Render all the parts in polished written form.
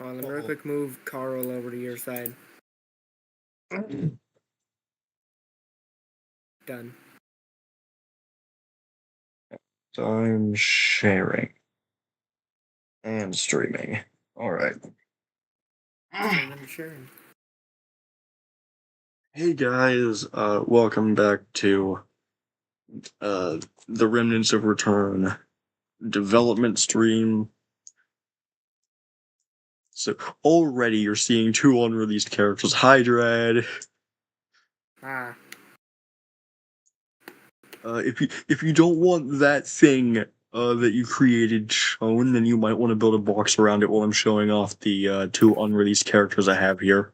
Hold on, let me real quick move Carl over to your side. Done. I'm sharing and streaming. All right. I'm sharing. Hey guys, welcome back to the Remnants of Return development stream. So already you're seeing two unreleased characters. Hi, Dread. Ah. If you don't want that thing that you created shown, then you might want to build a box around it while I'm showing off the two unreleased characters I have here.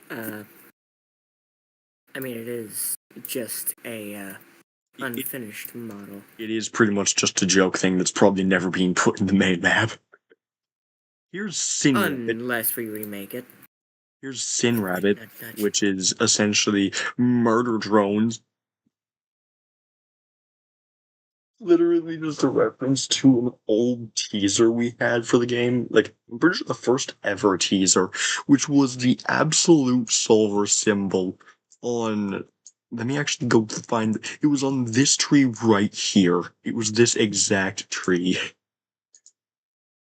I mean, it is just a unfinished model. It is pretty much just a joke thing that's probably never being put in the main map. Here's Sin Rabbit. Unless we remake it. Here's Sin Rabbit, Nudge. which is essentially murder drones. Literally just a reference to an old teaser we had for the game. Like, I'm pretty sure the first ever teaser, which was the absolute solver symbol on. Let me actually go find. It was on this tree right here. It was this exact tree.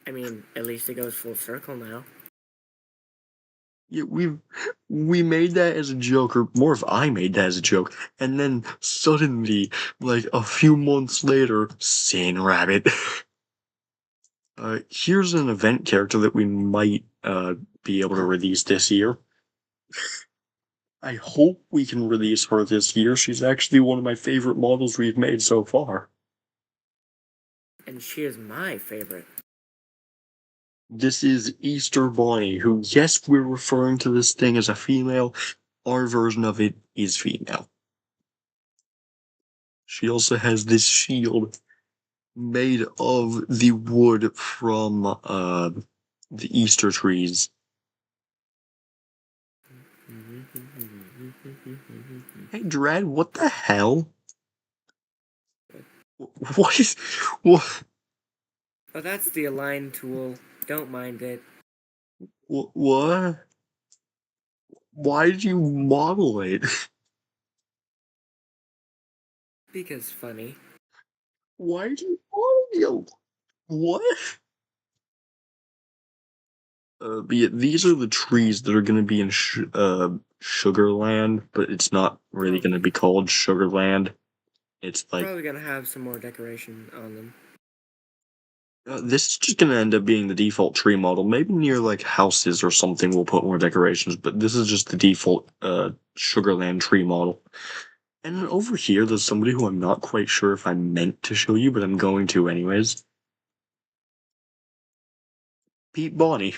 I mean, at least it goes full circle now. Yeah, we made that as a joke, or more if I made that as a joke, and then suddenly, like a few months later, Sin Rabbit. Here's an event character that we might be able to release this year. I hope we can release her this year. She's actually one of my favorite models we've made so far. And she is my favorite. This is Easter Bonnie, who, yes, we're referring to this thing as a female. Our version of it is female. She also has this shield made of the wood from the Easter trees. Hey, Dread, what the hell? What is what? Oh, that's the align tool. Don't mind it. What? Why did you model it? Because funny. Why did you model it? What? But yeah, these are the trees that are going to be in Sugarland, but it's not really going to be called Sugarland. It's like probably gonna have some more decoration on them. this is just going to end up being the default tree model. Maybe near like houses or something we'll put more decorations, but this is just the default Sugarland tree model. And then over here, there's somebody who I'm not quite sure if I meant to show you, but I'm going to anyways. Pete Bonnie.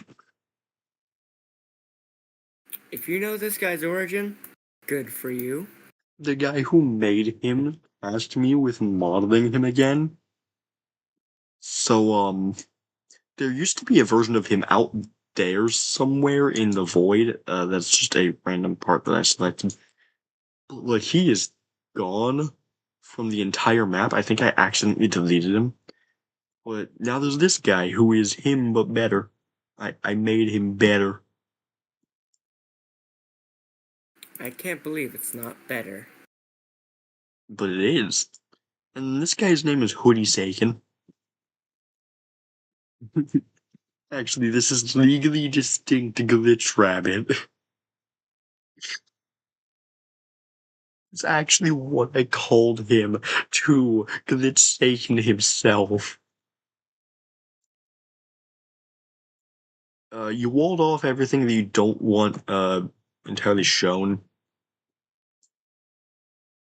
If you know this guy's origin, good for you. The guy who made him asked me with modeling him again. So, there used to be a version of him out there somewhere in the void. That's just a random part that I selected. But, like, he is gone from the entire map. I think I accidentally deleted him. But now there's this guy who is him but better. I made him better. I can't believe it's not better. But it is. And this guy's name is Hoodie Saken. Actually, this is legally distinct Glitch Rabbit. It's actually what I called him to Glitch Saken himself. You walled off everything that you don't want entirely shown.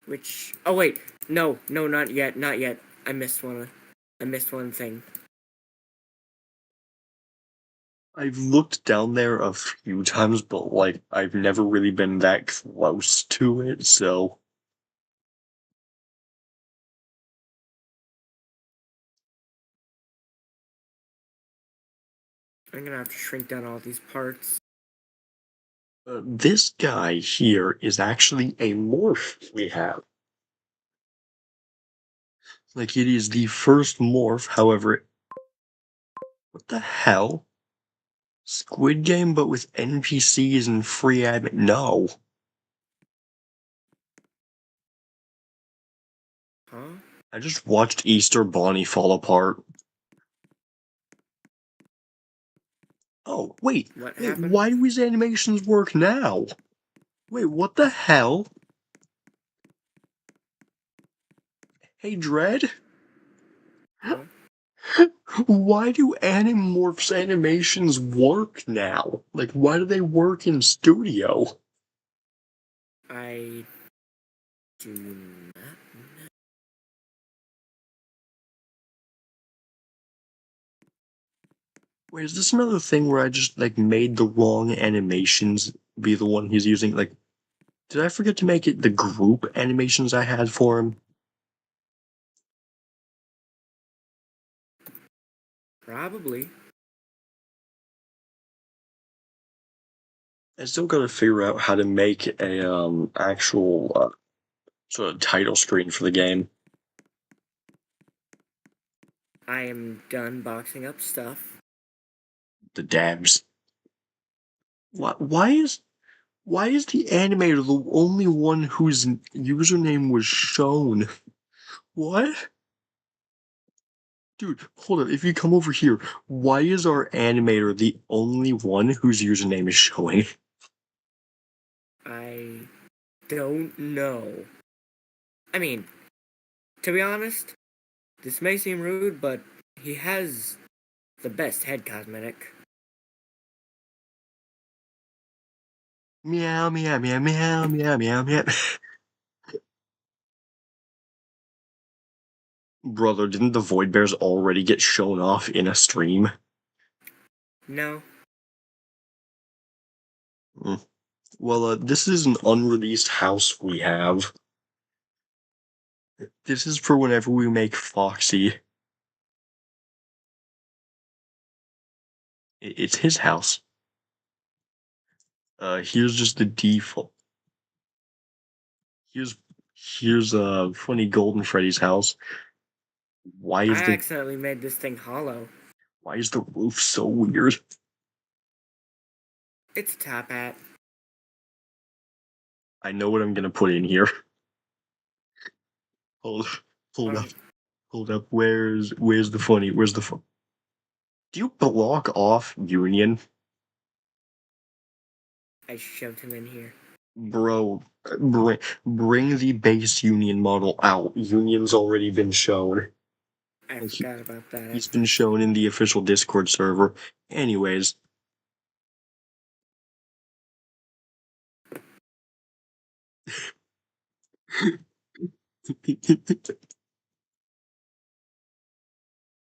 Which, oh wait, no, not yet, not yet. I missed one thing. I've looked down there a few times, but like I've never really been that close to it, so I'm gonna have to shrink down all these parts. this guy here is actually a morph we have. Like, it is the first morph, however. What the hell? Squid Game, but with NPCs and free admin. No. Huh? I just watched Easter Bonnie fall apart. Oh, wait. What Wait, happened? why do his animations work now? Wait, what the hell? Hey, Dread? Huh? Why do Animorphs animations work now? Like, why do they work in Studio? I do not know. Wait, is this another thing where I just, like, made the wrong animations be the one he's using? Like, did I forget to make it the group animations I had for him? Probably. I still gotta figure out how to make a, actual, sort of title screen for the game. I am done boxing up stuff. The dabs. Why is the animator the only one whose username was shown? What? Dude, hold up. If you come over here, why is our animator the only one whose username is showing? I don't know. I mean, to be honest, this may seem rude, but he has the best head cosmetic. Meow, meow, meow, meow, meow, meow, meow. Brother, didn't the Void Bears already get shown off in a stream? No, Mm. Well, this is an unreleased house we have. This is for whenever we make Foxy. It's his house. Here's just the default. Here's funny Golden Freddy's house. Why I is the accidentally made this thing hollow. why is the roof so weird? It's a top hat. I know what I'm gonna put in here. Hold hold up. Alright, Hold up. Where's the funny? Where's the fun? Do you block off Union? I shoved him in here. Bro, bring the base Union model out. Union's already been shown. I Like, forgot about that at he's been first. shown in the official Discord server. Anyways.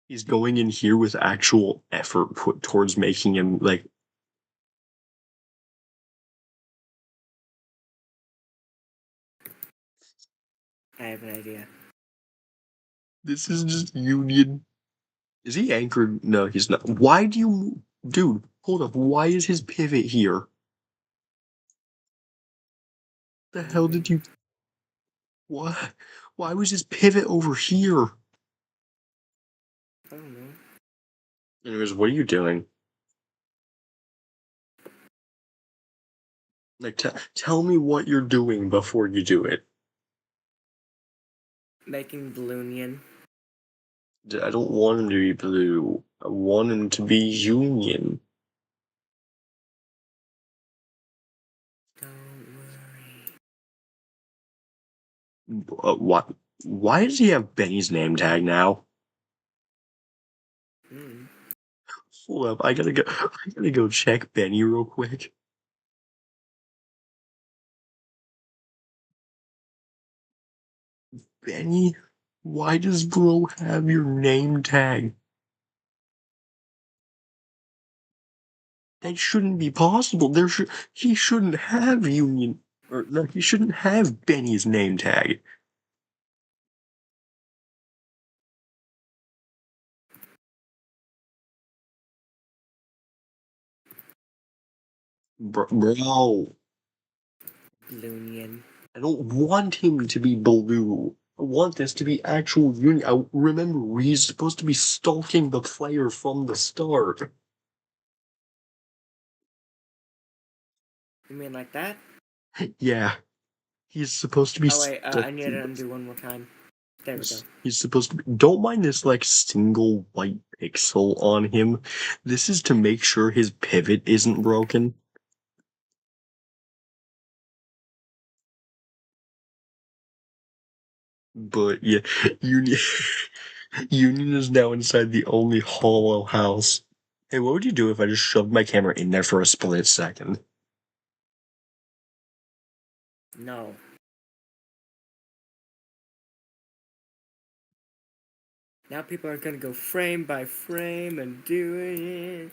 He's going in here with actual effort put towards making him like I have an idea. this is just Union. Is he anchored? No, he's not. Why do you dude, hold up, why is his pivot here? The hell did you what? Why was his pivot over here? I don't know. Anyways, what are you doing? Like, tell me what you're doing before you do it. Making Balloonian. I don't want him to be blue. I want him to be Union. Don't worry. What? Why does he have Benny's name tag now? Hmm. Hold up, I gotta go. I gotta go check Benny real quick. Benny, why does Bro have your name tag? That shouldn't be possible. He shouldn't have Union or no, he shouldn't have Benny's name tag. Bro, Balloonian. I don't want him to be blue. I want this to be actual Union. I remember he's supposed to be stalking the player from the start. You mean like that? Yeah, he's supposed to be Oh wait, stuck. I need to undo one more time. There we go. He's supposed to be. Don't mind this like single white pixel on him. This is to make sure his pivot isn't broken. But yeah, Union Union is now inside the only hollow house. Hey, what would you do if I just shoved my camera in there for a split second? No. Now people are gonna go frame by frame and do it.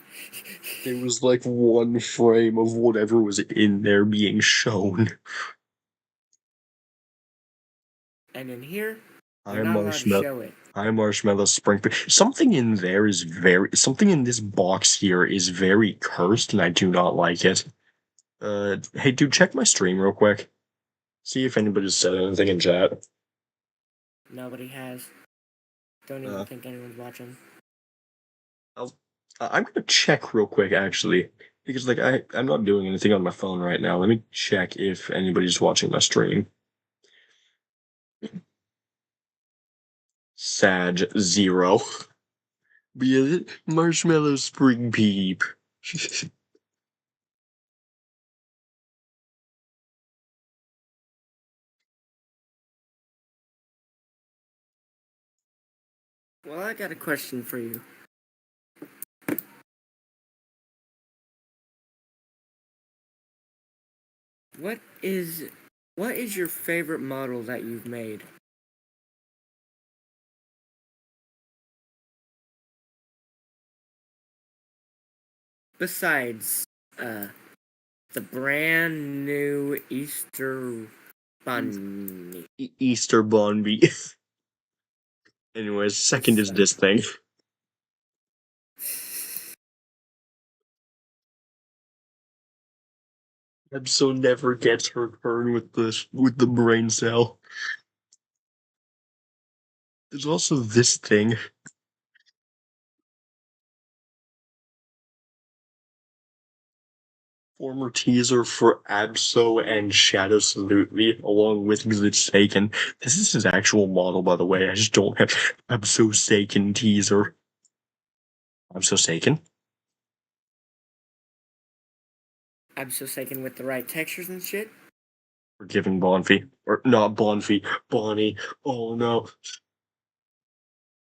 There was like one frame of whatever was in there being shown. And in here, they're I'm not allowed to marshmallow. show it. I'm marshmallow spring. Something in there is very. Something in this box here is very cursed, and I do not like it. Hey, dude, check my stream real quick. See if anybody's said anything in chat. Nobody has. Don't even Uh, think anyone's watching. I'll, I'm gonna check real quick actually, because like I'm not doing anything on my phone right now. Let me check if anybody's watching my stream. Sag 0. Be it marshmallow spring peep. Well, I got a question for you. What is what is your favorite model that you've made? Besides the brand new Easter bunny. Easter Bonby. Anyways, second is this thing. Ebso never gets her turn with the brain cell. There's also this thing. Former teaser for Absol and Shadow Salutely, along with Glitch Taken. This is his actual model, by the way. I just don't have Absol Saken teaser. Absol Saken? I'm so taken with the right textures and shit. We're giving Bonfi. Or not Bonfi. Bonnie. Oh no.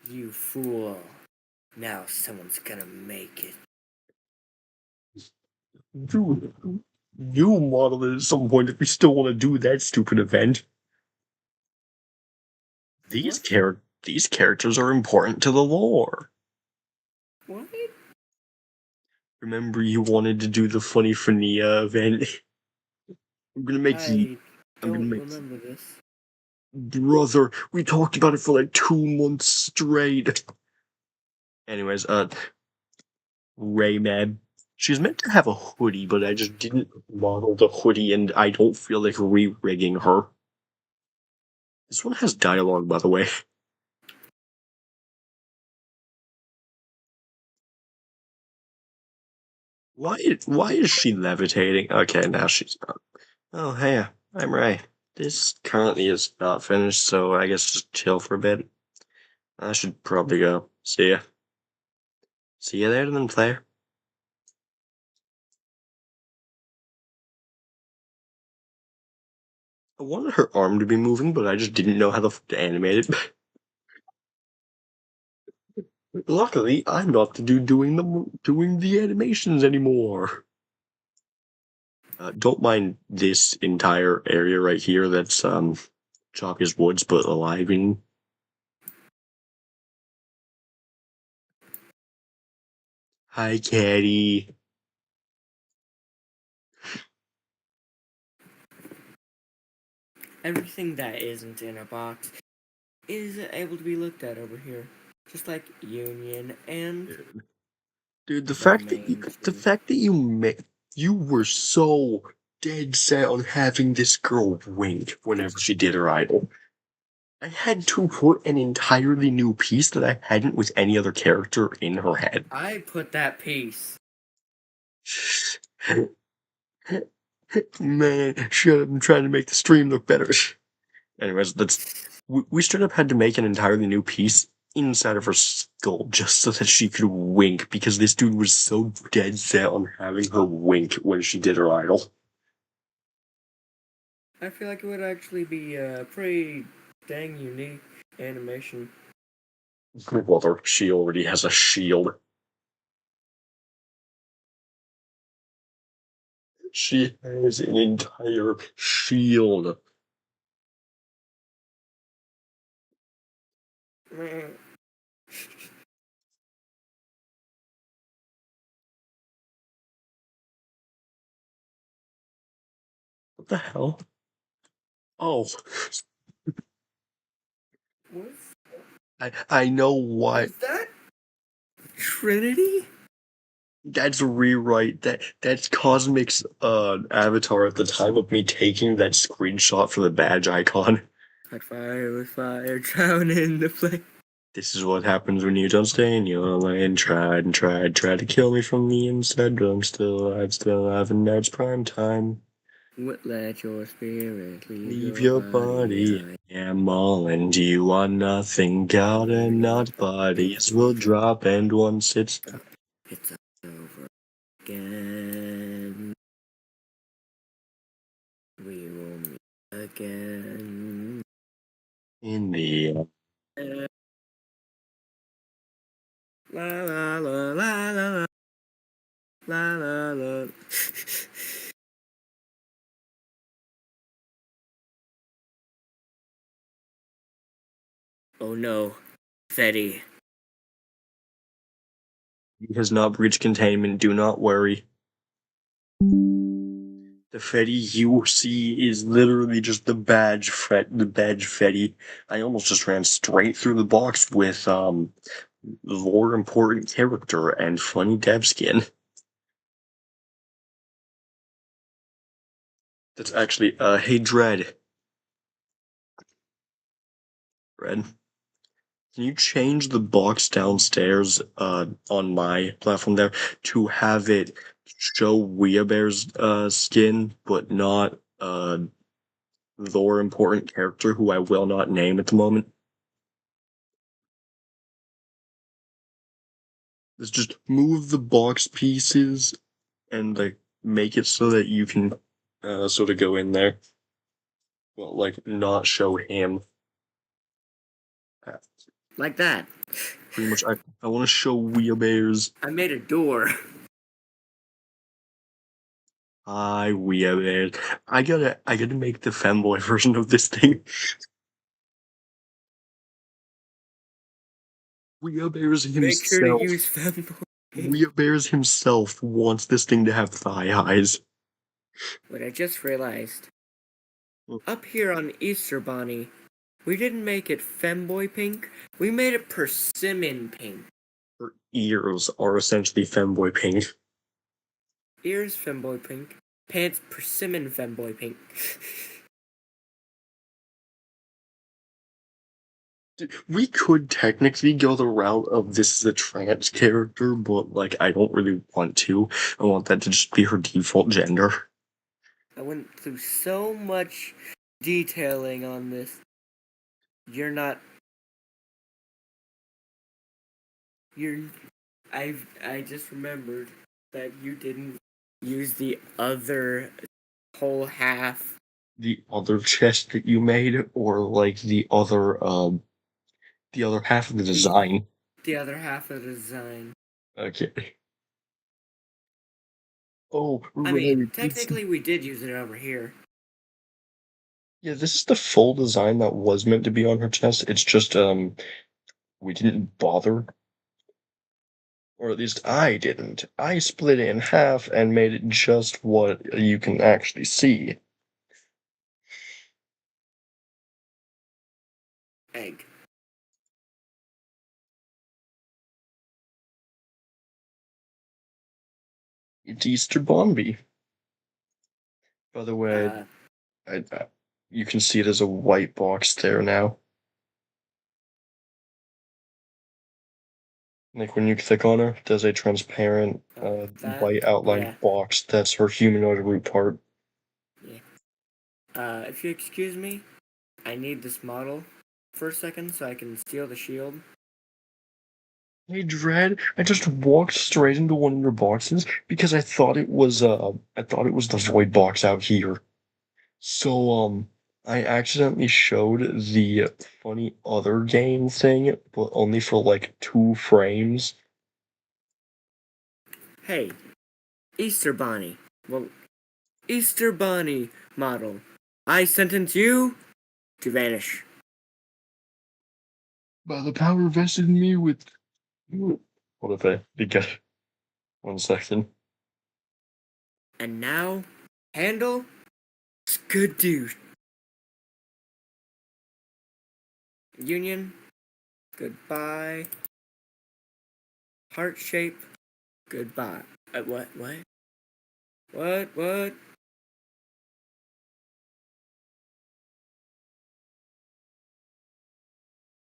You fool. Now someone's gonna make it. Dude, you model it at some point if we still want to do that stupid event. What? These characters are important to the lore. What? Remember you wanted to do the Funny Fania event? I'm gonna make you. I I'm gonna don't make remember this. brother. We talked about it for like 2 months straight. Anyways, Raymab. She's meant to have a hoodie, but I just didn't model the hoodie, and I don't feel like re-rigging her. This one has dialogue, by the way. Why is she levitating? Okay, now she's not. Oh, hey, I'm Ray. This currently is not finished, so I guess just chill for a bit. I should probably go. See ya. See you there then, player. I wanted her arm to be moving, but I just didn't know how to animate it. Luckily, I'm not the dude doing the animations anymore. Don't mind this entire area right here that's chalk as woods but alive in. Hi, Caddy. Everything that isn't in a box is able to be looked at over here. Just like Union and Dude, the main the street. fact that you were so dead set on having this girl wink whenever she did her idol. I had to put an entirely new piece that I hadn't with any other character in her head. I put that piece. Man, shut up! I'm trying to make the stream look better. Anyways, we straight up had to make an entirely new piece inside of her skull just so that she could wink because this dude was so dead set on having her wink when she did her idol. I feel like it would actually be a pretty dang unique animation. Brother, she already has a shield. She has an entire shield. Man, What the hell? Oh, what's, I know why. was that Trinity? That's a rewrite. That's Cosmic's avatar at the time of me taking that screenshot for the badge icon. Like fire with fire, drown in the flame. This is what happens when you don't stay in your lane. Tried to kill me from the inside, but I'm still alive, and now it's prime time. Let your spirit leave Leave your your body body. behind. I am all, and you are nothing. God and not bodies will drop, and once it's It's over again. We will meet again. in the La la la la la la la la. Oh no, Fetty. he has not breached containment. Do not worry. The Fetty you see is literally just the badge Fetty. I almost just ran straight through the box with lore important character and funny dev skin. That's actually hey Dread, can you change the box downstairs on my platform there to have it show Weeabear's skin but not lore important character who I will not name at the moment? Let's just move the box pieces and like make it so that you can sort of go in there. Well, like not show him. Uh, Like that. Pretty much, I want to show Weeabear's. I made a door. Hi, Weeabear. I gotta make the femboy version of this thing. Weeabear's Make sure to himself. use femboy. Weeabear's himself wants this thing to have thigh highs. What I just realized. Up here on Easter Bonnie, we didn't make it femboy pink. We made it persimmon pink. Her ears are essentially femboy pink. Ears femboy pink. Pants persimmon femboy pink. We could technically go the route of this is a trans character, but like I don't really want to. I want that to just be her default gender. I went through so much detailing on this. You're not. You're. I just remembered that you didn't use the other whole half. The other chest that you made, or like the other half of the design. The other half of the design. Okay. Oh, I mean, right. technically we did use it over here. Yeah, this is the full design that was meant to be on her chest. It's just we didn't bother, or at least I didn't. I split it in half and made it just what you can actually see. Egg. It's Easter Bombi. By the way, Uh, you can see there's a white box there now. Like when you click on her, there's a transparent that, white yeah. outlined box. That's her humanoid root part. If you excuse me, I need this model for a second so I can steal the shield. Hey, Dread, I just walked straight into one of your boxes because I thought it was the void box out here. So, I accidentally showed the funny other game thing, but only for like 2 frames. Hey, Easter Bonnie. Well, Easter Bonnie model. I sentence you to vanish. By the power vested in me with. What if I because 1 second. And now, handle Skadoosh. Union, goodbye. Heart shape, goodbye. What? What? What?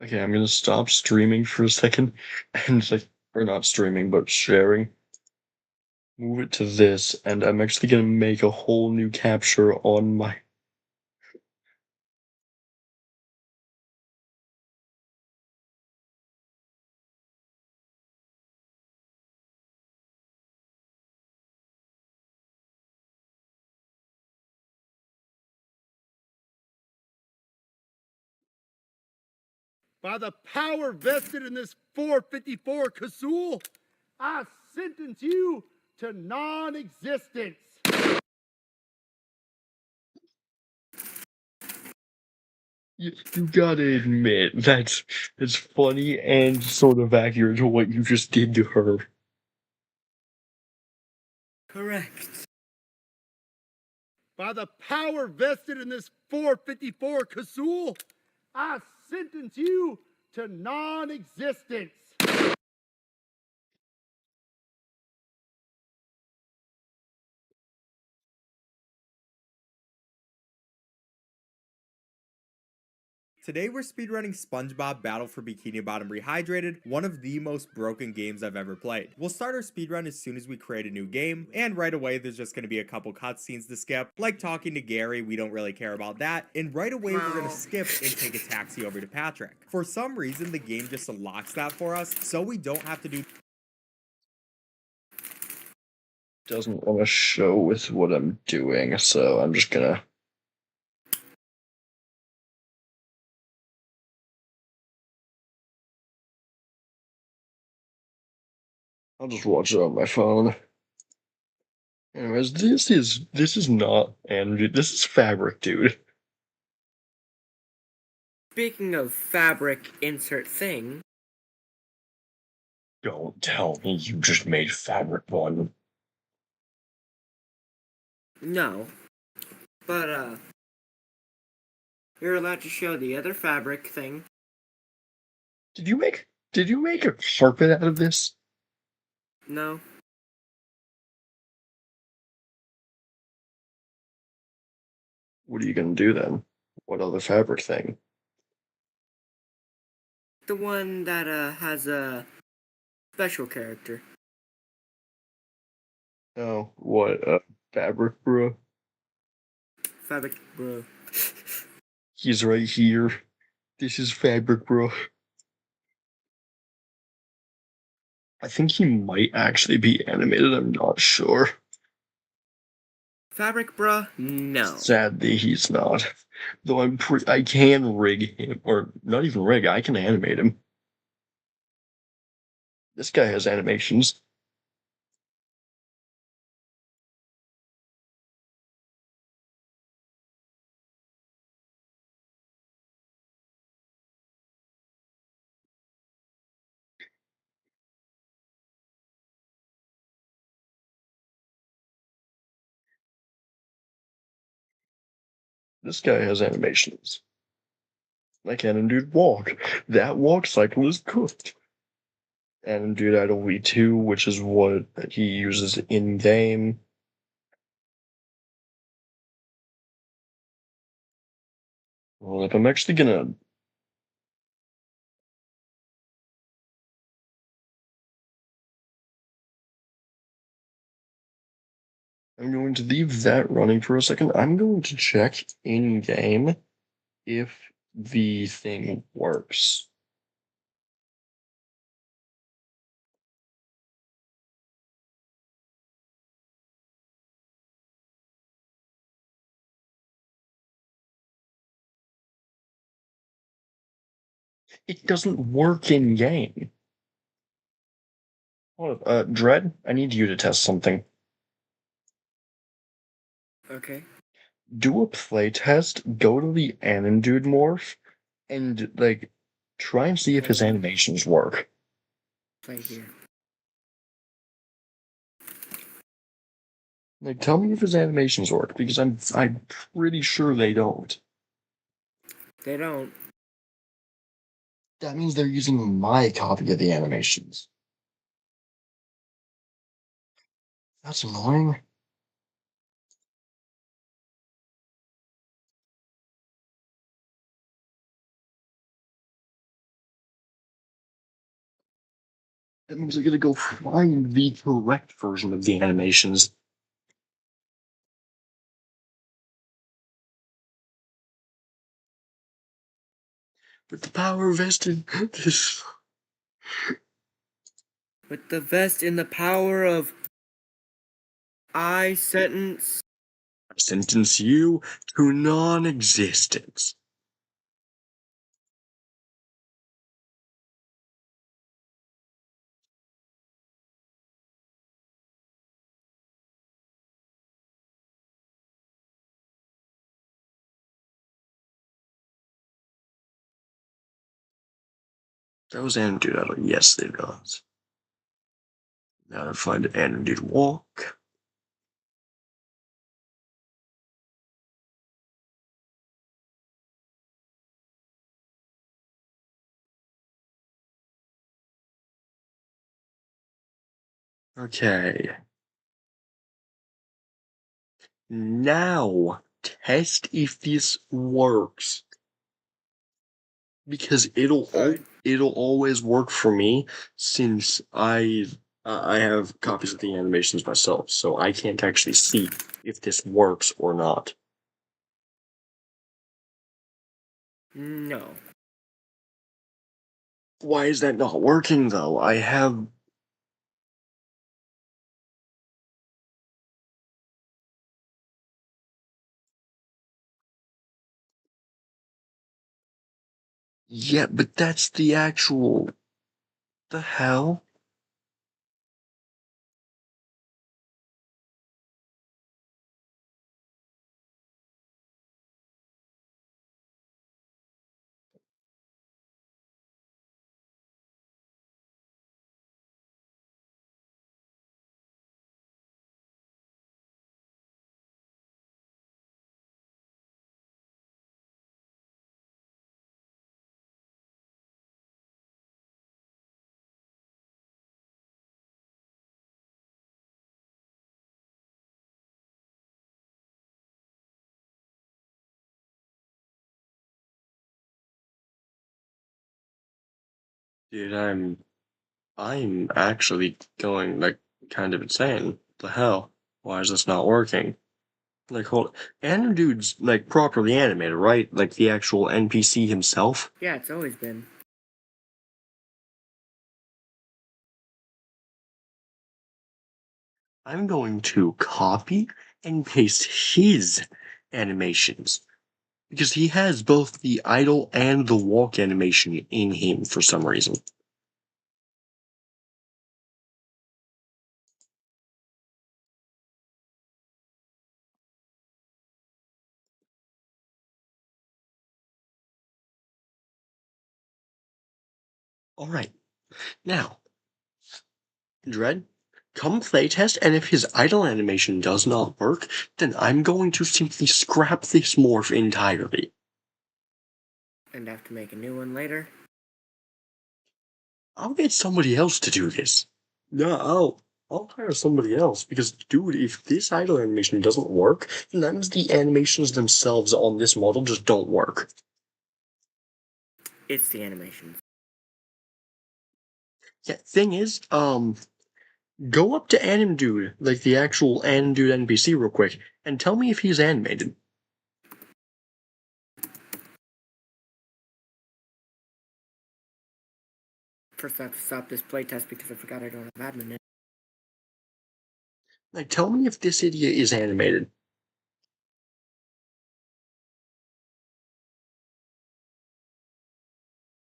Okay, I'm gonna stop streaming for a second and like, or not streaming, but sharing. Move it to this, and I'm actually gonna make a whole new capture on my. By the power vested in this 454 Kazul, I sentence you to non existence. You gotta admit that's funny and sort of accurate to what you just did to her. Correct. By the power vested in this 454 Kazul, I sentence you to non existence. Today we're speedrunning SpongeBob Battle for Bikini Bottom Rehydrated, one of the most broken games I've ever played. We'll start our speedrun as soon as we create a new game, and right away there's just going to be a couple cutscenes to skip, like talking to Gary, we don't really care about that, and right away we're going to skip and take a taxi over to Patrick. For some reason the game just unlocks that for us, so we don't have to do Doesn't want to show with what I'm doing, so I'm just gonna. I'll just watch it on my phone. Anyways, this is not Andrew. This is Fabric, dude. Speaking of fabric insert thing, Don't tell me you just made Fabric one. no. But, you're allowed to show the other fabric thing. Did you make a carpet out of this? No. What are you gonna do then? What other fabric thing? The one that, has a special character. Oh, what Fabric, bro? Fabric, bro. He's right here. This is Fabric, bro. I think he might actually be animated. I'm not sure. Fabric, bruh? No. Sadly, he's not. Though I can rig him, or not even rig. I can animate him. This guy has animations. This guy has animations. I can dude walk. That walk cycle is cooked. And dude idle V2, which is what he uses in game. Well, if I'm actually gonna I'm going to leave that running for a second. I'm going to check in game if the thing works. It doesn't work in game. Dread, I need you to test something. Okay. Do a play test, go to the Dude morph, and like try and see if his Okay. animations work. Play here. Like tell me if his animations work, because I'm pretty sure they don't. They don't. That means they're using my copy of the animations. That's annoying. That means I gotta go find the correct version of the animations. But the power vested this With the vest in the power of I sentence. sentence you to non-existence. Those Dude out. Yes, they does. Now to find Dude walk. Okay. Now test if this works. Because Alright. it'll always work for me since I have copies of the animations myself, so I can't actually see if this works or not. No. Why is that not working though? I have yeah, but that's the actual the hell? Dude, I'm actually going like kind of insane. The hell? Why is this not working? Like hold Dude's like properly animated, right? Like the actual NPC himself? Yeah, it's always been. I'm going to copy and paste his animations because he has both the idle and the walk animation in him for some reason. All right, now, Dread, come playtest, and if his idle animation does not work, then I'm going to simply scrap this morph entirely. And have to make a new one later. I'll get somebody else to do this. No, I'll hire somebody else because, dude, if this idle animation doesn't work, then that means the animations themselves on this model just don't work. It's the animations. Yeah, thing is, Go up to Anim Dude, like the actual Anim Dude NPC, real quick, and tell me if he's animated. First, I have to stop this playtest because I forgot I don't have admin in. Like, tell me if this idiot is animated.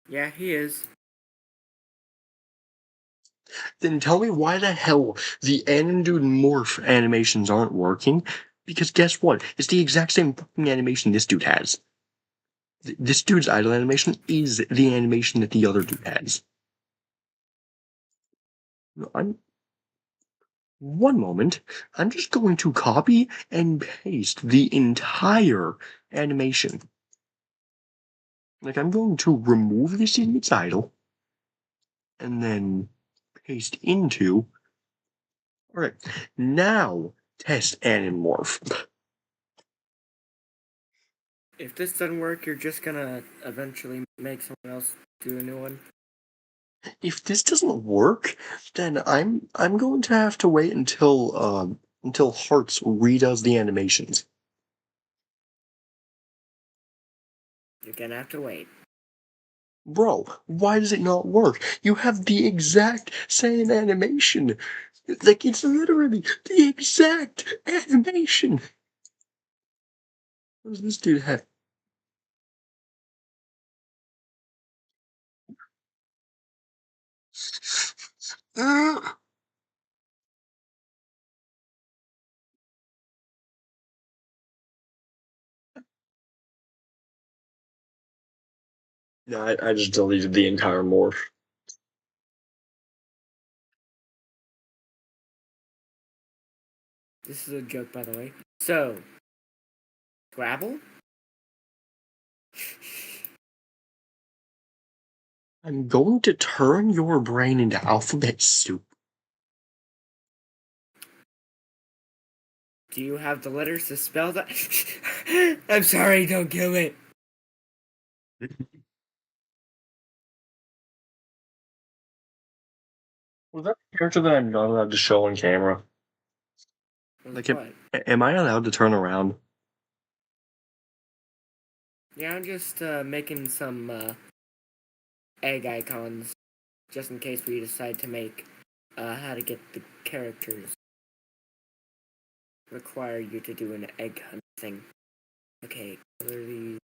Yeah, he is. Then tell me why the hell the Anim Dude morph animations aren't working. Because guess what? It's the exact same fucking animation this dude has. This dude's idle animation is the animation that the other dude has. One moment. I'm just going to copy and paste the entire animation. Like, I'm going to remove this in its idle and then paste into. Alright, now test Animorph. If this doesn't work, you're just gonna eventually make someone else do a new one. If this doesn't work, then I'm going to have to wait until Hearts redoes the animations. You're gonna have to wait. Bro, why does it not work? You have the exact same animation. Like, it's literally the exact animation. What does this dude have? No, I just deleted the entire morph. This is a joke, by the way. So, Scrabble? I'm going to turn your brain into alphabet soup. Do you have the letters to spell that? I'm sorry, don't kill it. Was that a character that I'm not allowed to show on camera? Like, What? am I allowed to turn around? Yeah, I'm just making some egg icons just in case we decide to make how to get the characters require you to do an egg hunt thing. Okay, color these.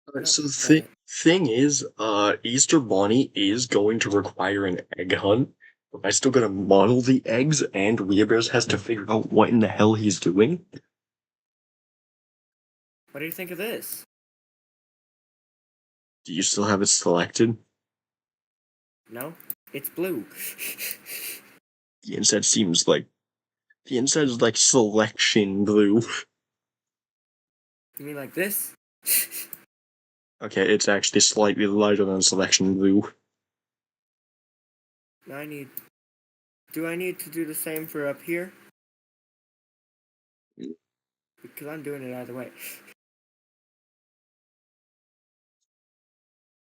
Alright, Nope, so the that. thing is, Easter Bunny is going to require an egg hunt, but I still gotta model the eggs, and Weeabears has to figure out what in the hell he's doing. What do you think of this? Do you still have it selected? No? It's blue. The inside seems like the inside is like selection blue. You mean like this? Okay, it's actually slightly lighter than selection blue. Now I need. Do I need to do the same for up here? Because I'm doing it either way.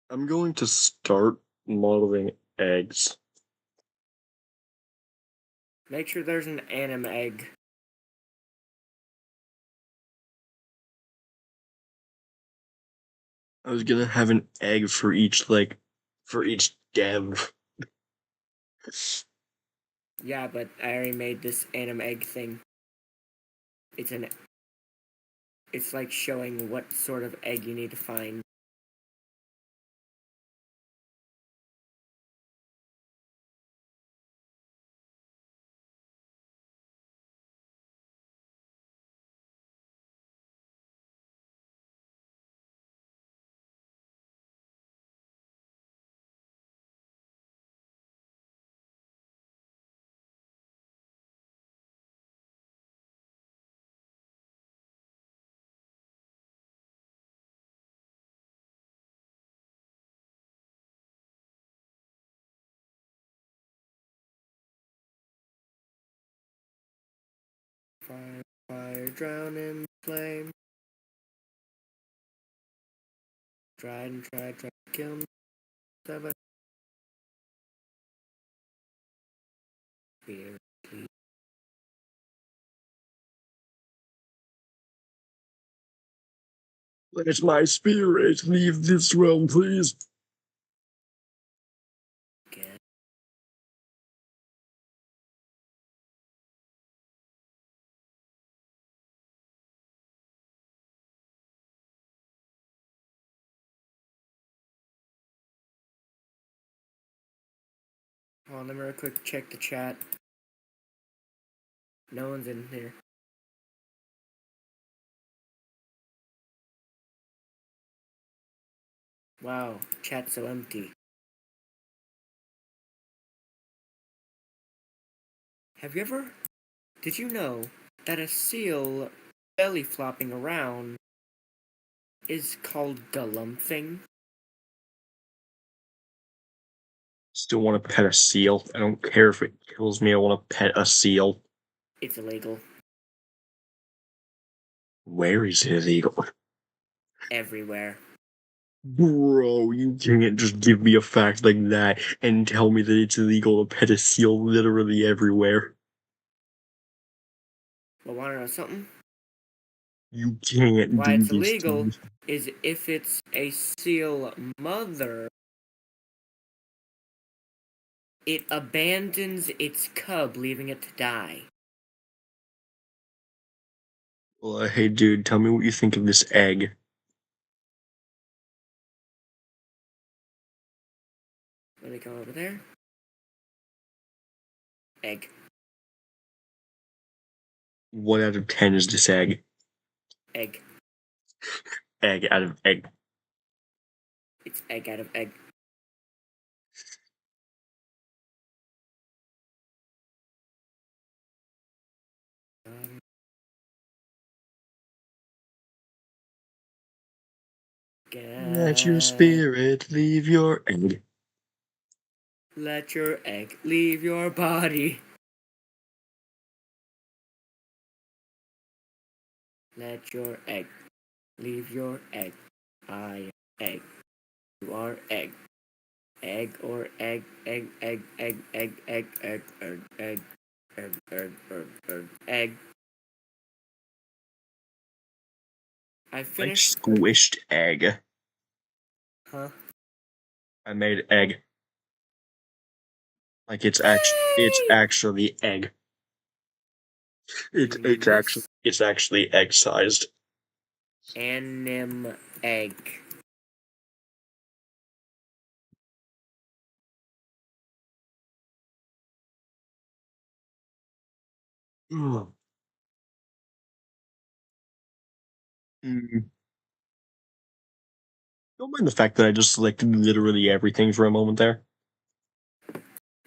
I'm going to start modeling eggs. Make sure there's an anim egg. I was gonna have an egg for each for each dev. Yeah, but I already made this anim egg thing. It's an. It's like showing what sort of egg you need to find. Fire, fire, drown in flame. Tried and tried to kill me. Beer, please. Let my spirit leave this realm, please. Again. Hold on, let me real quick check the chat. No one's in here. Wow, chat's so empty. Did you know that a seal belly flopping around is called galumphing? Still want to pet a seal. I don't care if it kills me. I want to pet a seal. It's illegal. Where is it illegal? Everywhere. Bro, you can't just give me a fact like that and tell me that it's illegal to pet a seal literally everywhere. But wanna know something? You can't Why do it's this to illegal me. is if it's a seal mother, it abandons its cub, leaving it to die. Well, hey dude, tell me what you think of this egg. Let me go over there. Egg. What out of 10 is this egg? Egg. Egg out of egg. It's egg out of egg. Let your spirit leave your egg. Let your egg leave your body. Let your egg leave your egg. I am egg. You are egg. Egg or egg, egg, egg, egg, egg, egg, egg, egg, egg, egg, egg, egg, egg. I Like finished. squished egg. Huh? I made egg. Like it's Yay! actually egg. You mean this? It's actually egg sized. Anim egg. Mm. Don't mind the fact that I just selected literally everything for a moment there.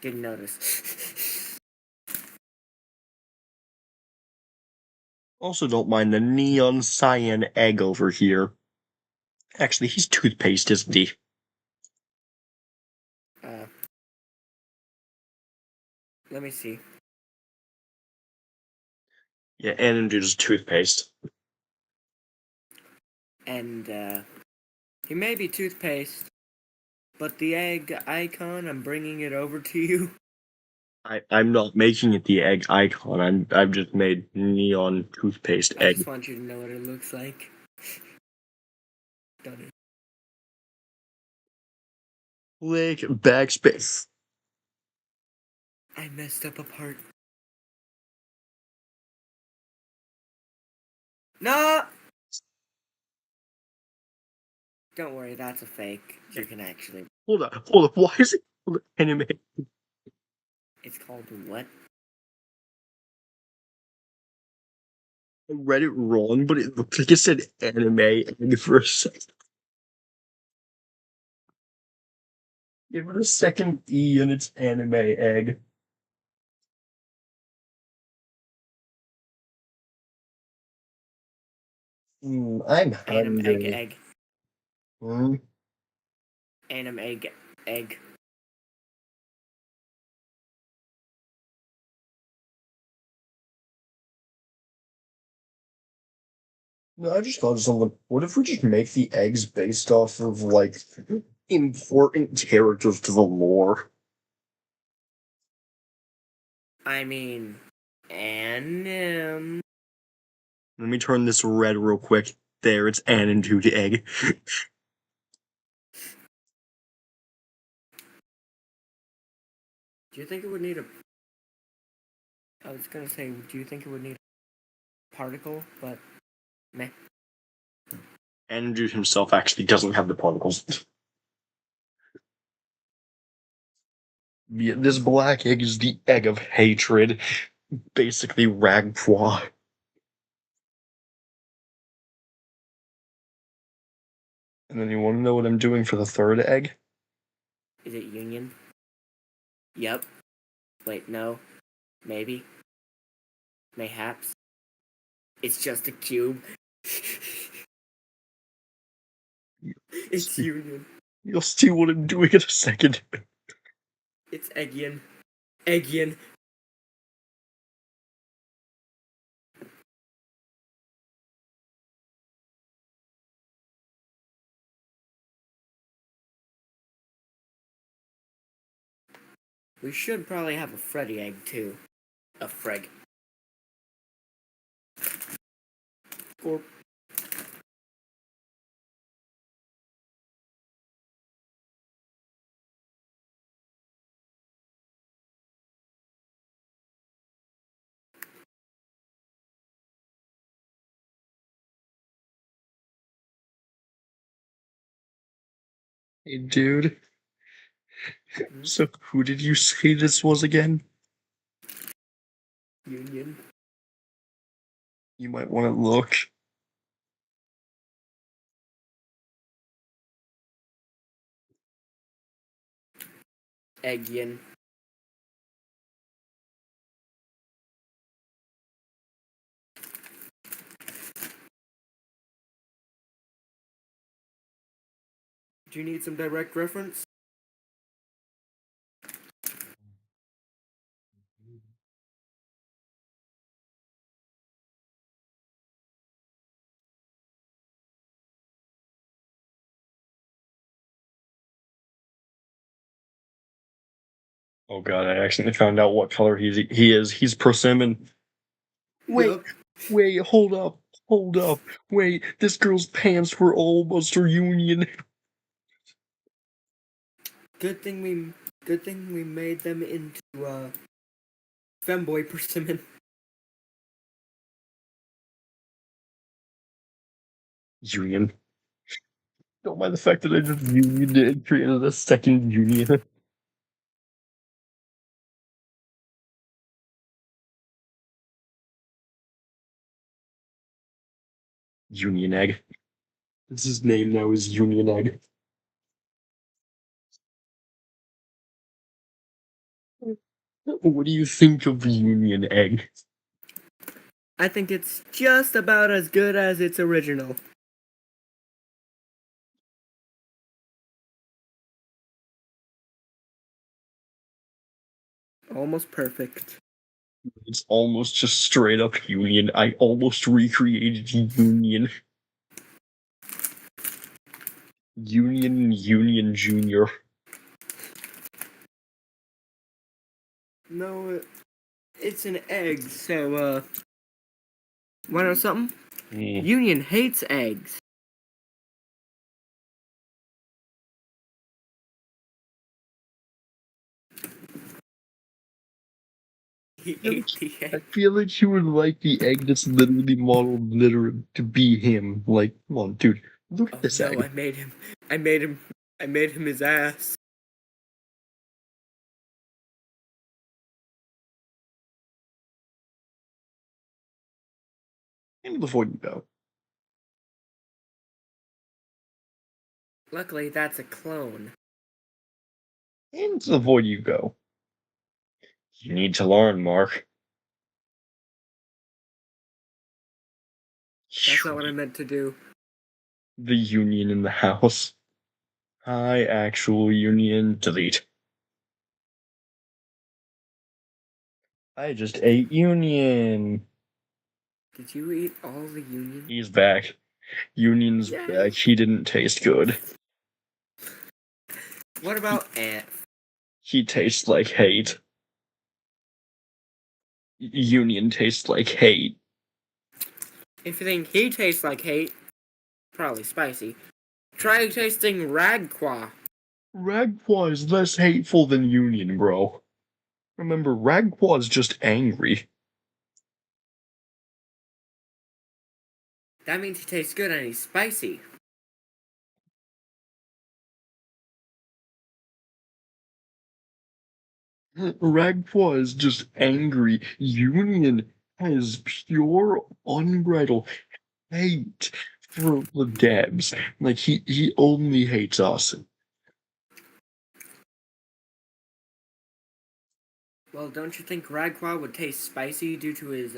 Didn't notice. Also, don't mind the neon cyan egg over here. Actually, he's toothpaste, isn't he? uh, Let me see. Yeah, and dude is toothpaste. And he may be toothpaste, but the egg icon, I'm bringing it over to you. I'm not making it the egg icon. I've just made neon toothpaste I egg. just want you to know what it looks like. Don't it? Click backspace. I messed up a part. No! Don't worry, that's a fake. You can actually. Hold on. Why is it called anime? It's called what? I read it wrong, but it looked like it said anime egg for a second. Give it a second E and it's anime egg. I'm Anim egg hungry. egg. Hmm? Anim egg egg. No, I just thought of something. What if we just make the eggs based off of, like, important characters to the lore? I mean, anim. Let me turn this red real quick. There, it's an and dude egg. Do you think it would need a? I was gonna say, do you think it would need a particle? But meh. And dude himself actually doesn't have the particles. Yeah, this black egg is the egg of hatred. Basically, Ragpois. And then you want to know what I'm doing for the third egg? Is it union? Yep. Wait, no. Maybe. Mayhaps. It's just a cube. It's union. You'll see what I'm doing in a second. It's Eggian. Eggian. We should probably have a Freddy egg too. A Freg. Or Hey, dude. So, who did you say this was again? union. You might want to look. Eggian. Do you need some direct reference? Oh god, I accidentally found out what color he is. He's persimmon. Wait, Yup. wait, hold up, hold up. Wait, this girl's pants were almost her union. Good thing we made them into femboy persimmon. Union. Don't mind the fact that I just unioned it and created a second union. Union egg. His name now is Union egg. What do you think of the Union egg? I think it's just about as good as its original. Almost perfect. It's almost just straight up Union. I almost recreated Union. Union Junior. No, it's an egg, so wanna know something? Union hates eggs. He ate the I egg. feel like you would like the egg that's literally modeled literally to be him. Like, come on, dude, look Oh at this no, egg. I made him his ass. And before you go, Luckily, that's a clone. and before you go, you need to learn, Mark. That's not what I meant to do. The union in the house. High actual union. Delete. I just ate union. Did you eat all the union? He's back. Union's Yay. back. He didn't taste good. What about ant? He tastes like hate. Union tastes like hate. If you think he tastes like hate, probably spicy, try tasting Ragqua. Ragqua is less hateful than Union, bro. Remember, Ragqua is just angry. That means he tastes good and he's spicy. Ragqua is just angry. Union has pure, unbridled hate for the devs. Like, he only hates us. Well, don't you think Ragqua would taste spicy due to his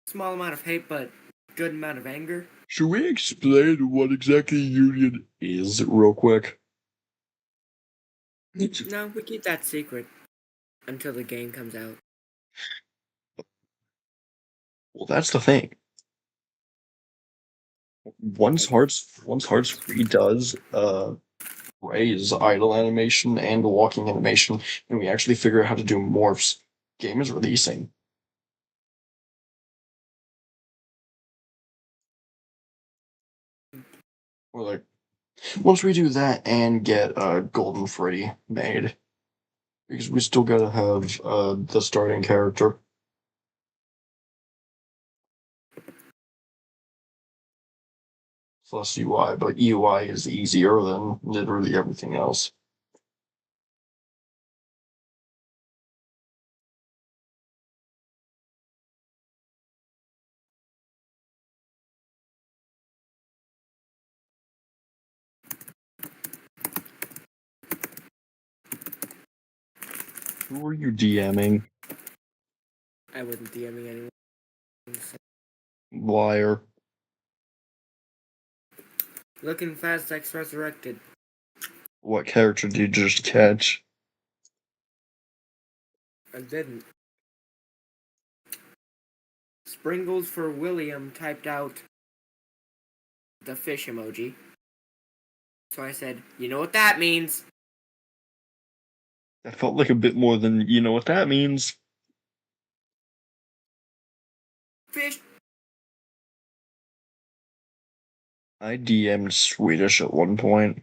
small amount of hate but good amount of anger? Should we explain what exactly Union is, real quick? No, we keep that secret until the game comes out. Well, that's the thing. Once Hearts 3 does Ray's idle animation and walking animation, and we actually figure out how to do morphs, game is releasing. Or like once we do that and get Golden Freddy made, because we still gotta have the starting character. Plus UI, but UI is easier than literally everything else. Who are you DMing? I wasn't DMing anyone. Liar. Looking fast, X resurrected. What character did you just catch? I didn't. Springles for William typed out the fish emoji. So I said, you know what that means? That felt like a bit more than you know what that means. Fish. I DM'd Swedish at one point.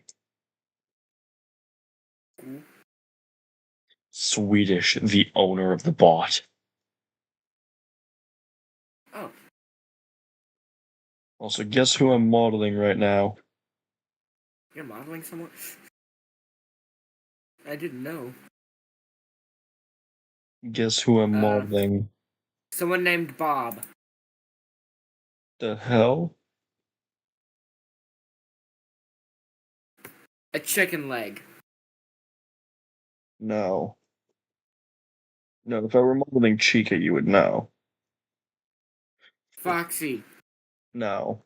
Swedish, the owner of the bot. Oh, Also, guess who I'm modeling right now? you're modeling someone? I didn't know. Guess who I'm modeling? Someone named Bob. The hell? A chicken leg. No. No, if I were modeling Chica, you would know. Foxy. No.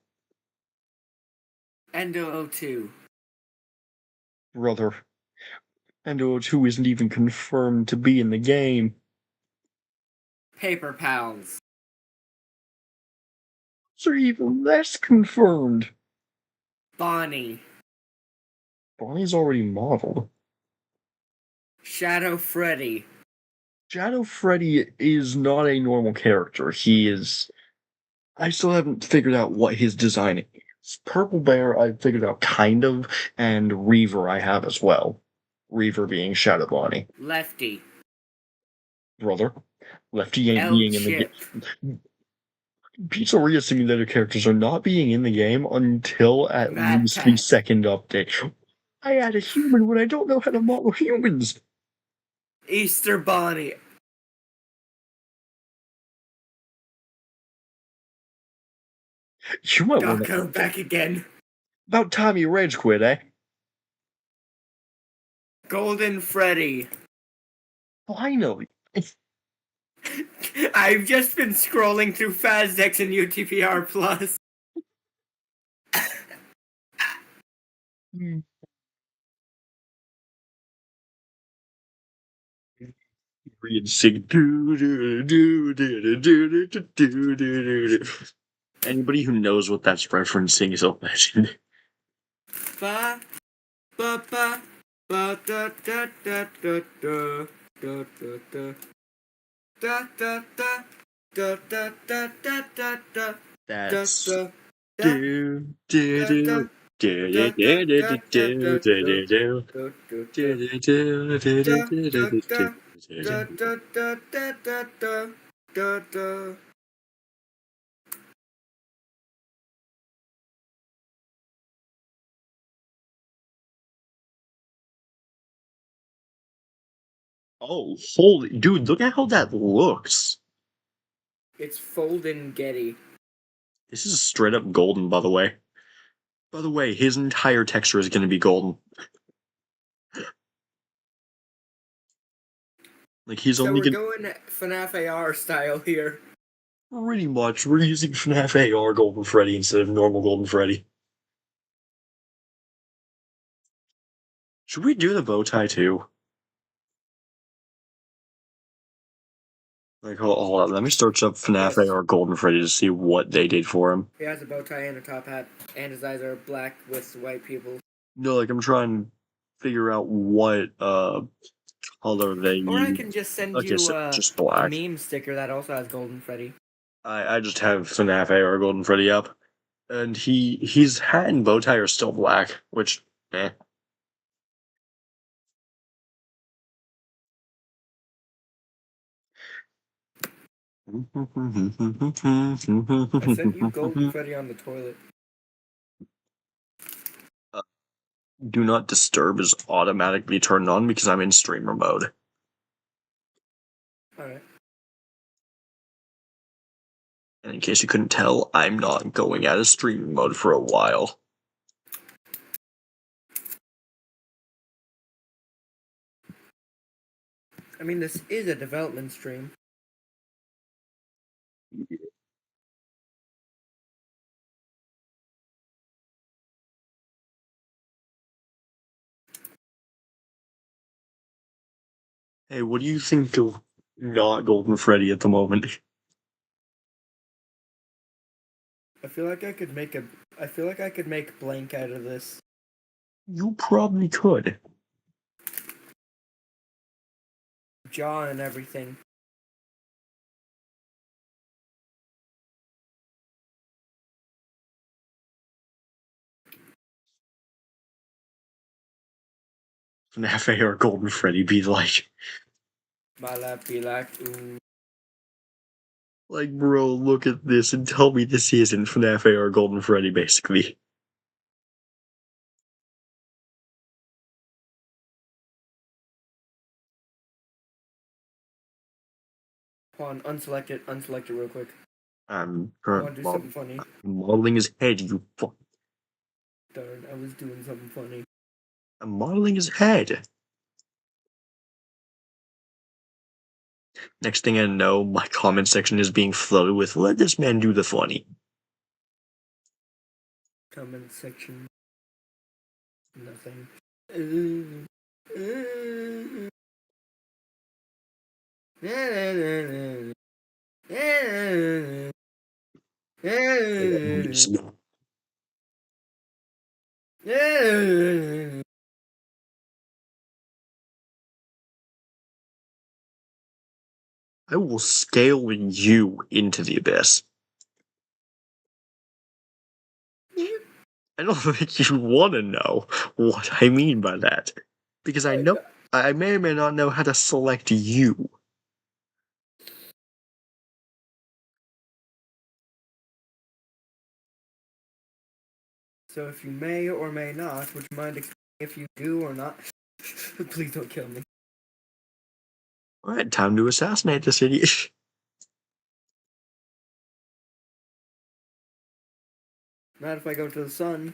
Endo02. Brother. Endo 2 isn't even confirmed to be in the game. Paper Pals. So even less confirmed. Bonnie. Bonnie's already modeled. Shadow Freddy. Shadow Freddy is not a normal character. He is. I still haven't figured out what his design is. Purple Bear, I figured out kind of, and Reaver I have as well. Reaver being Shadow Bonnie. Lefty. Brother. Lefty ain't L being in the Chip. game. Pizzeria Simulator characters are not being in the game until at Mad least the Cat. second update. I add a human when I don't know how to model humans. Easter Bonnie. You might want to. Gocko back again. About Tommy Reg quit, eh? Golden Freddy. Finally. I've just been scrolling through Fazdex and UTPR Plus. Read sing do do do do do do do do do do. Anybody who knows what that's referencing is a legend. Ba ba ba ba da da da da da da da da. Da da da da da da da da da. That's Da do do da do da do da do da do da do da do da do do da da do da. do do do Da do do da do da da do. da da da da da da da. Oh, holy dude, look at how that looks. It's Folden Getty. This is straight up golden, by the way. By the way, his entire texture is going to be golden. Like, he's So only we're going to. going FNAF AR style here. Pretty much, we're using FNAF AR Golden Freddy instead of normal Golden Freddy. Should we do the bow tie too? Like, hold on, let me search up FNAF Yes. AR Golden Freddy to see what they did for him. He has a bow tie and a top hat, and his eyes are black with white pupils. No, like, I'm trying to figure out what color they Or I use. can just send Okay, you so just a black. meme sticker that also has Golden Freddy. I just have FNAF AR Golden Freddy up, and his hat and bow tie are still black, which eh. I sent you Golden Freddy on the toilet. Do not disturb is automatically turned on because I'm in streamer mode. Alright. And in case you couldn't tell, I'm not going out of streaming mode for a while. I mean, this is a development stream. Hey, what do you think of not Golden Freddy at the moment? I feel like I could make blank out of this. You probably could. Jaw and everything. FNAF AR Golden Freddy be like, My lap be like, ooh. bro, look at this and tell me this isn't FNAF AR Golden Freddy, basically. Hold on, unselect it real quick. I'm I currently want to do something funny. modeling his head, you fuck. Darn, I was doing something funny. I'm modeling his head. Next thing I know, my comment section is being flooded with, let this man do the funny. Comment section. Nothing. Ooh. Ooh. I will scale you into the abyss. I don't think you want to know what I mean by that. Because I know I may or may not know how to select you. So if you may or may not, would you mind explaining if you do or not? Please don't kill me. Alright, time to assassinate this idiot. Not if I go to the sun.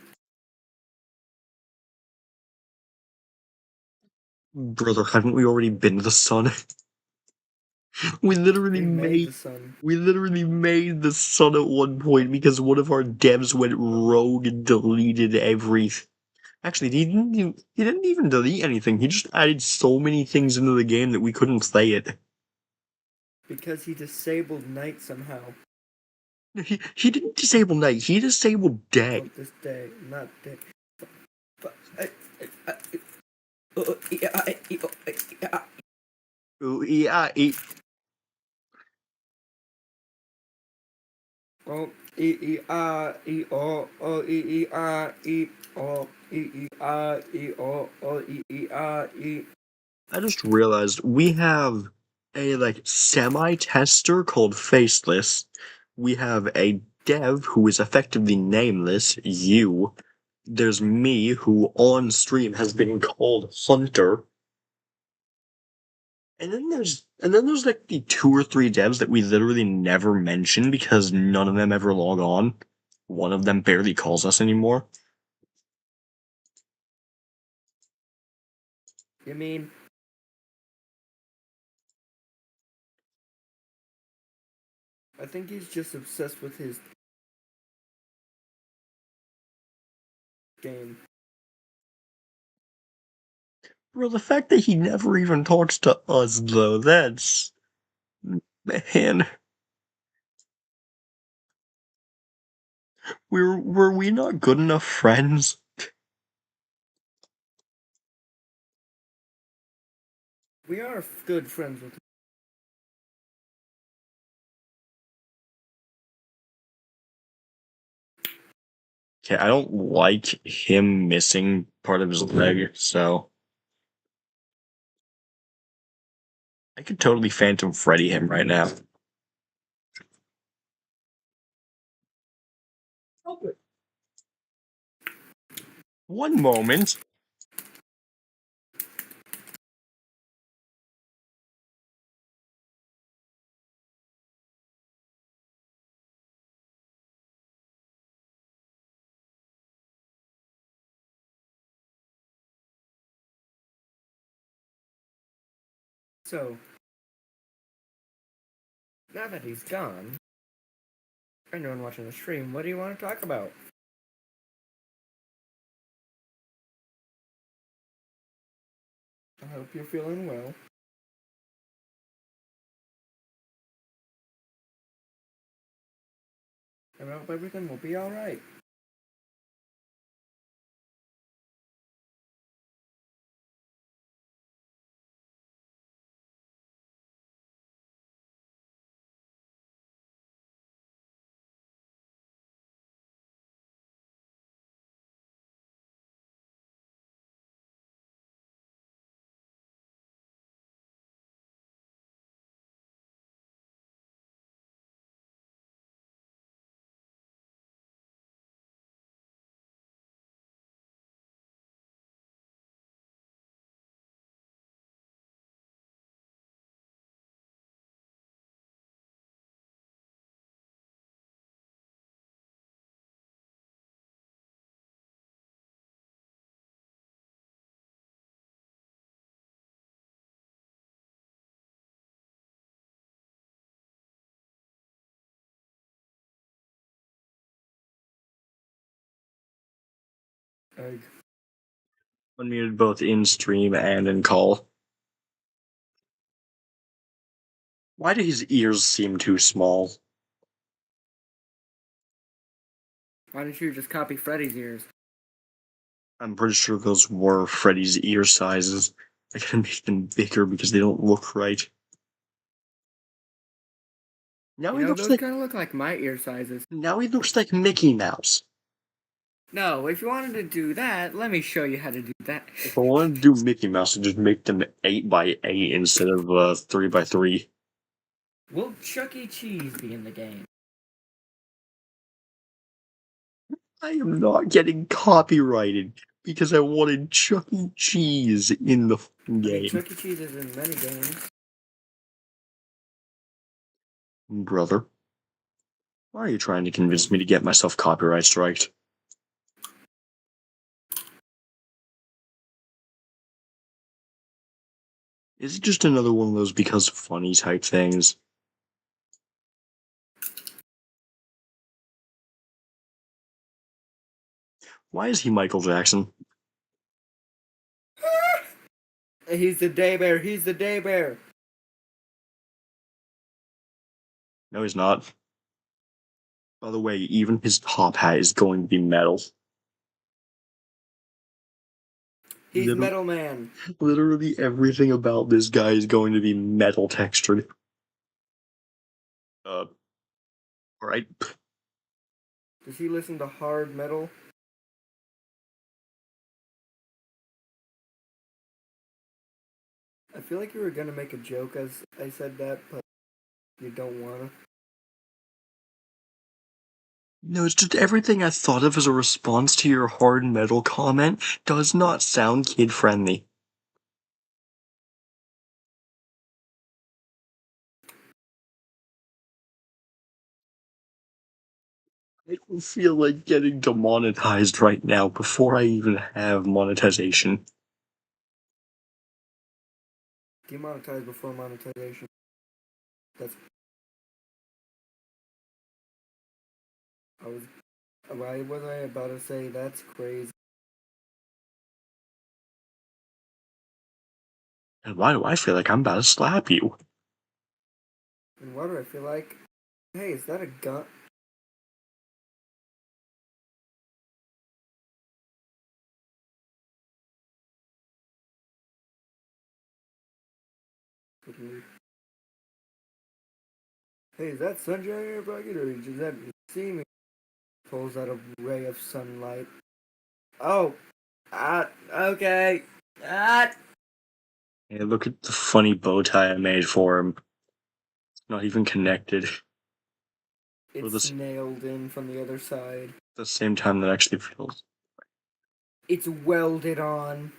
Brother, haven't we already been to the sun? We literally We've made made the sun. we literally made the sun at one point because one of our devs went rogue and deleted everything. Actually, he didn't even delete anything. He just added so many things into the game that we couldn't play it. Because he disabled night somehow. He didn't disable night. He disabled day. Well, this day, not day. But Ooh, yeah, O E E O E. I just realized we have a like semi-tester called Faceless. We have a dev who is effectively nameless, you. There's me who on stream has been called Hunter. And then there's like the two or three devs that we literally never mention because none of them ever log on. One of them barely calls us anymore. You mean I think he's just obsessed with his game. Bro, the fact that he never even talks to us though, that's man. Were we not good enough friends? We are good friends with him. Okay, I don't like him missing part of his leg, so I could totally Phantom Freddy him right now. One moment. So now that he's gone, anyone watching the stream, what do you want to talk about? I hope you're feeling well. I hope everything will be alright. Egg. Unmuted both in stream and in call. Why do his ears seem too small? Why don't you just copy Freddy's ears? I'm pretty sure those were Freddy's ear sizes. I gotta make them bigger because they don't look right. Now You he know, looks those like kind of look like my ear sizes. Mickey Mouse. No, if you wanted to do that, let me show you how to do that. If I wanted to do Mickey Mouse, I'd just make them 8x8 instead of 3x3. Will Chuck E. Cheese be in the game? I am not getting copyrighted because I wanted Chuck E. Cheese in the I mean, game. Chuck E. Cheese is in many games. Brother, why are you trying to convince me to get myself copyright striked? Is it just another one of those because funny type things? Why is he Michael Jackson? He's the day bear. He's the day bear. No, he's not. By the way, even his top hat is going to be metal. He's Liter- Metal Man. Literally everything about this guy is going to be metal textured. Alright. Does he listen to hard metal? I feel like you were gonna make a joke as I said that, but you don't wanna. No, it's just everything I thought of as a response to your hard metal comment does not sound kid friendly. I don't feel like getting demonetized right now before I even have monetization. Demonetized before monetization. That's. I was. Why was I about to say that's crazy? And why do I feel like I'm about to slap you? And why do I feel like? Hey, is that a gun? Hey, is that sunshine in your pocket, or does that see me? Pulls out a ray of sunlight. Oh, okay. Ah, Hey, look at the funny bow tie I made for him. Not even connected. Or it's nailed in from the other side. the same time that actually feels. It's welded on.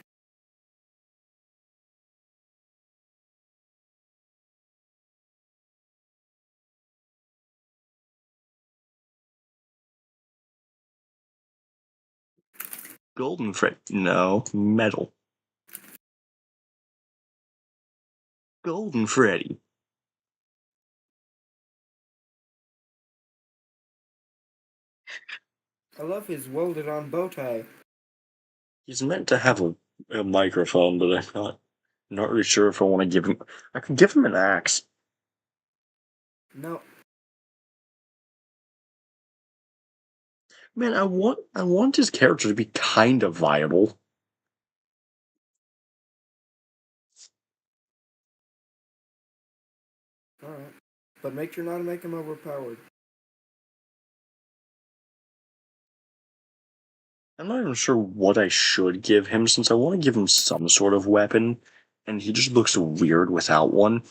Golden Freddy. No, metal. Golden Freddy. I love his welded on bow tie. He's meant to have a microphone, but I'm not really sure if I want to give him. I could give him an axe. No, Man, I want his character to be kind of viable. alright. But make sure not to make him overpowered. I'm not even sure what I should give him since I want to give him some sort of weapon, and he just looks weird without one.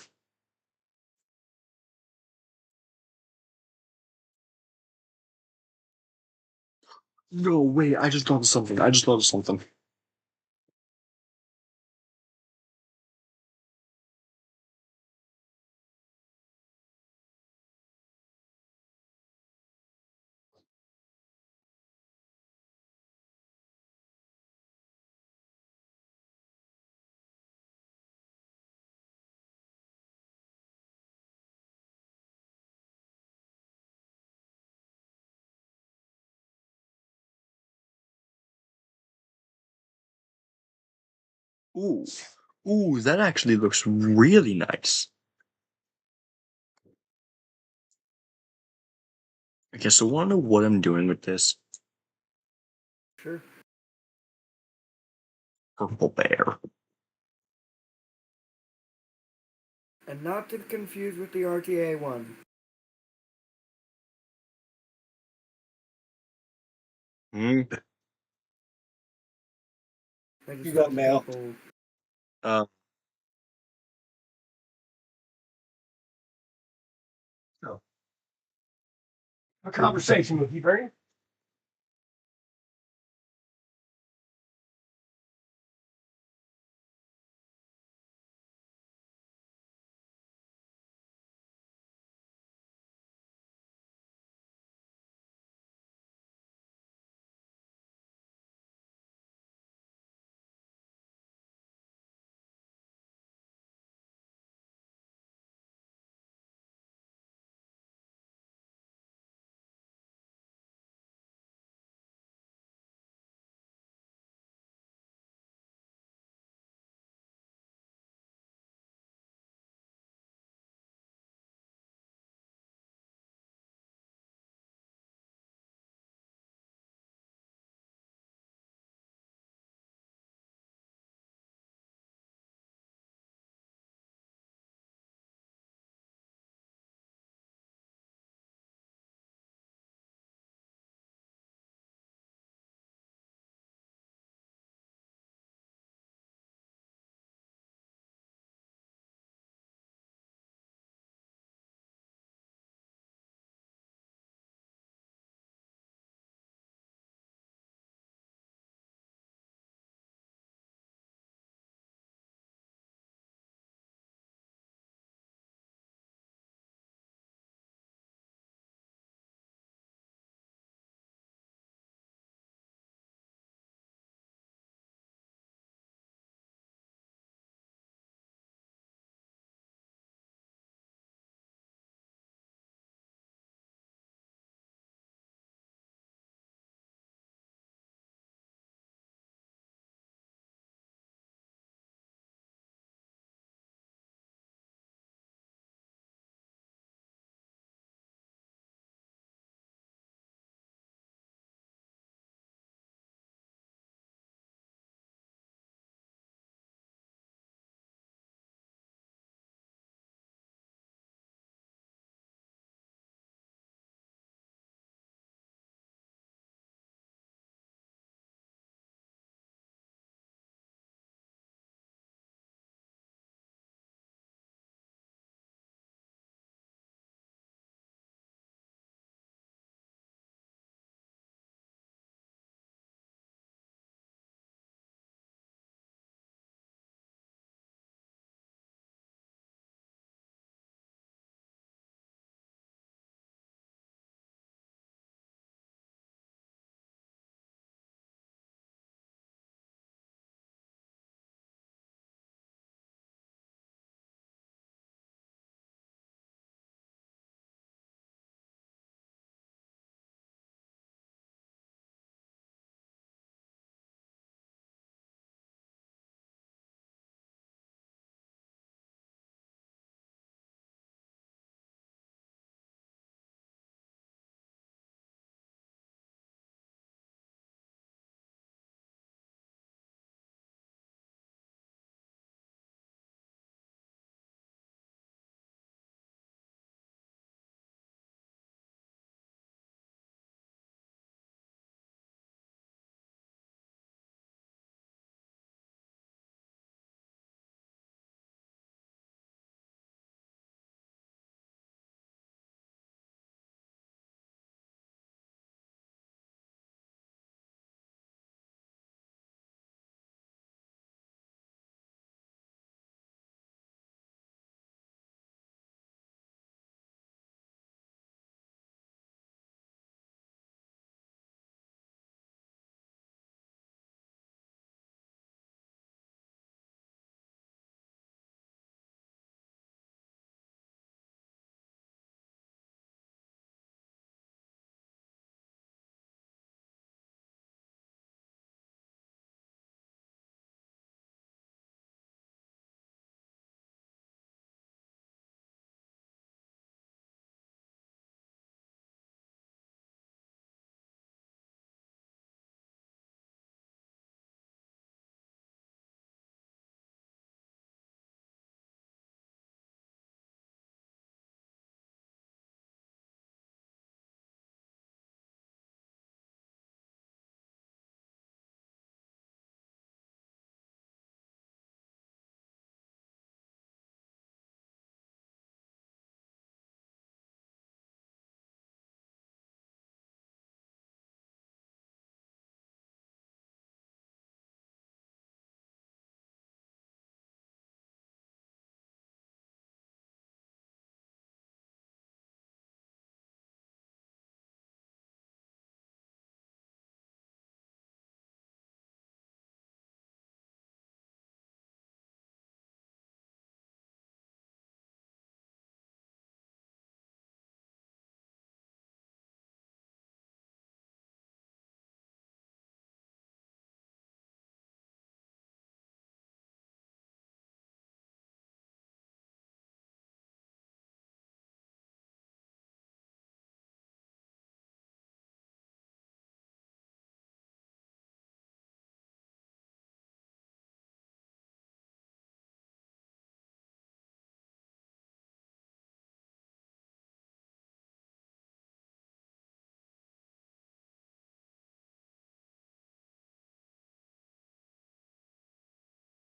No, wait, I just thought of something. I just thought of something. Ooh. Ooh, that actually looks really nice. Okay, so wanna know what I'm doing with this? Sure. Purple bear. And not to be confused with the RTA one. Hmm. I just You got felt a mail. couple. Uh, oh. A conversation with you, Bernie.